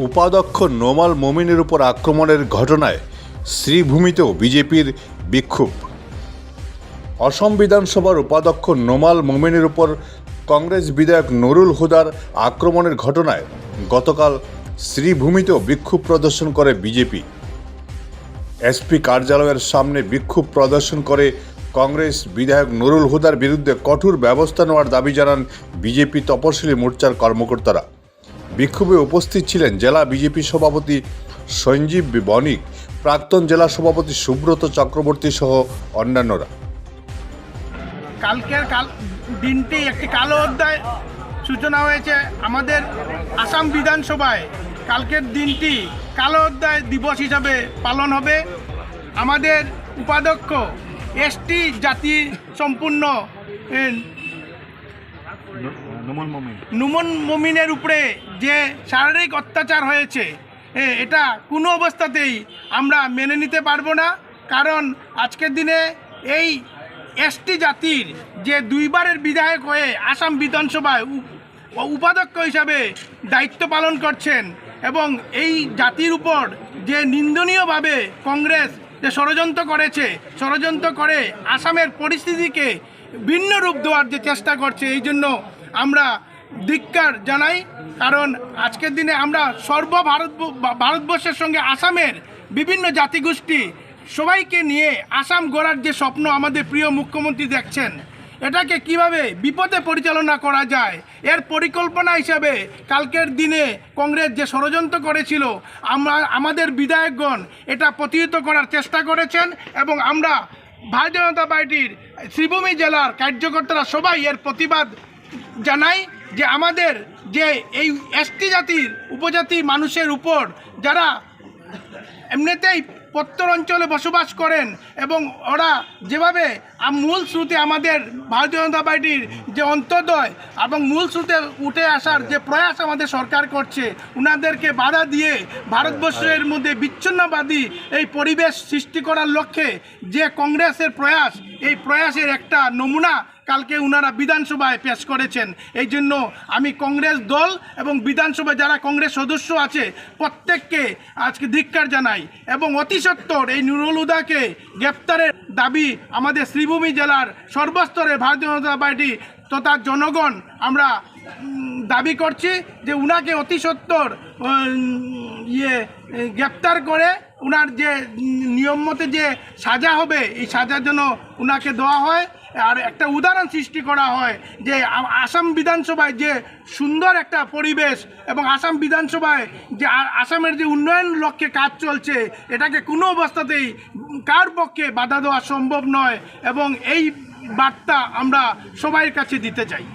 উপাধ্যক্ষ নোমাল মোমিনের উপর আক্রমণের ঘটনায় শ্রীভূমিতেও বিজেপির বিক্ষোভ। অসম বিধানসভার উপাধ্যক্ষ নোমাল মোমিনের উপর কংগ্রেস বিধায়ক নুরুল হুদার আক্রমণের ঘটনায় গতকাল শ্রীভূমিতেও বিক্ষোভ প্রদর্শন করে বিজেপি। এসপি কার্যালয়ের সামনে বিক্ষোভ প্রদর্শন করে কংগ্রেস বিধায়ক নুরুল হুদার বিরুদ্ধে কঠোর ব্যবস্থা নেওয়ার দাবি জানান বিজেপি তপশিলি মোর্চার কর্মকর্তারা। বিক্ষোভে উপস্থিত ছিলেন জেলা বিজেপি সভাপতি সঞ্জীব বণিক, প্রাক্তন জেলা সভাপতি সুব্রত চক্রবর্তী সহ অন্যান্যরা। কালকের দিনটি একটি কালো অধ্যায় সূচনা হয়েছে আমাদের আসাম বিধানসভায়। কালকের দিনটি কালো অধ্যায় দিবস হিসাবে পালন হবে। আমাদের উপাধ্যক্ষ এসটি জাতি সম্পূর্ণ নুমন মমিনের উপরে যে শারীরিক অত্যাচার হয়েছে, এটা কোনো অবস্থাতেই আমরা মেনে নিতে পারবো না। কারণ আজকের দিনে এই এসটি জাতির যে দুইবারের বিধায়ক হয়ে আসাম বিধানসভায় উপাধ্যক্ষ হিসাবে দায়িত্ব পালন করছেন এবং এই জাতির উপর যে নিন্দনীয়ভাবে কংগ্রেস যে ষড়যন্ত্র করেছে, ষড়যন্ত্র করে আসামের পরিস্থিতিকে ভিন্ন রূপ দেওয়ার যে চেষ্টা করছে, এই জন্য আমরা ধিক্কার জানাই। কারণ আজকের দিনে আমরা ভারতবর্ষের সঙ্গে আসামের বিভিন্ন জাতিগোষ্ঠী সবাইকে নিয়ে আসাম গড়ার যে স্বপ্ন আমাদের প্রিয় মুখ্যমন্ত্রী দেখছেন, এটাকে কিভাবে বিপদে পরিচালনা করা যায় এর পরিকল্পনা হিসাবে কালকের দিনে কংগ্রেস যে ষড়যন্ত্র করেছিল, আমাদের বিধায়কগণ এটা প্রতিহত করার চেষ্টা করেছেন এবং আমরা ভারতীয় জনতা পার্টির শ্রীভূমি জেলার কার্যকর্তারা সবাই এর প্রতিবাদ জানাই যে আমাদের যে এই এসটি জাতির উপজাতি মানুষের উপর যারা এমনিতেই প্রত্যন্ত অঞ্চলে বসবাস করেন এবং ওরা যেভাবে মূল স্রোতে আমাদের ভারতীয় জনতা পার্টির যে অন্তর্দয় এবং মূল স্রোতে উঠে আসার যে প্রয়াস আমাদের সরকার করছে, ওনাদেরকে বাধা দিয়ে ভারতবর্ষের মধ্যে বিচ্ছিন্নবাদী এই পরিবেশ সৃষ্টি করার লক্ষ্যে যে কংগ্রেসের প্রয়াস, এই প্রয়াসের একটা নমুনা কালকে ওনারা বিধানসভায় পেশ করেছেন। এই জন্য আমি কংগ্রেস দল এবং বিধানসভায় যারা কংগ্রেস সদস্য আছে প্রত্যেককে আজকে ধিক্কার জানাই এবং অতি সত্বর এই নুরুল হুদাকে গ্রেপ্তারের দাবি আমাদের শ্রীভূমি জেলার সর্বস্তরে ভারতীয় জনতা পার্টি তথা জনগণ আমরা দাবি করছি যে উনাকে অতি সত্বর গ্রেপ্তার করে উনার যে নিয়ম মতে যে সাজা হবে, এই সাজার জন্য উনাকে দেওয়া হয়। আর একটা উদাহরণ সৃষ্টি করা হয় যে আসাম বিধানসভায় যে সুন্দর একটা পরিবেশ এবং আসাম বিধানসভায় যে আসামের যে উন্নয়ন লক্ষ্যে কাজ চলছে, এটাকে কোনো অবস্থাতেই কার পক্ষে বাধা দেওয়া সম্ভব নয় এবং এই বার্তা আমরা সবাই কাছে দিতে চাই।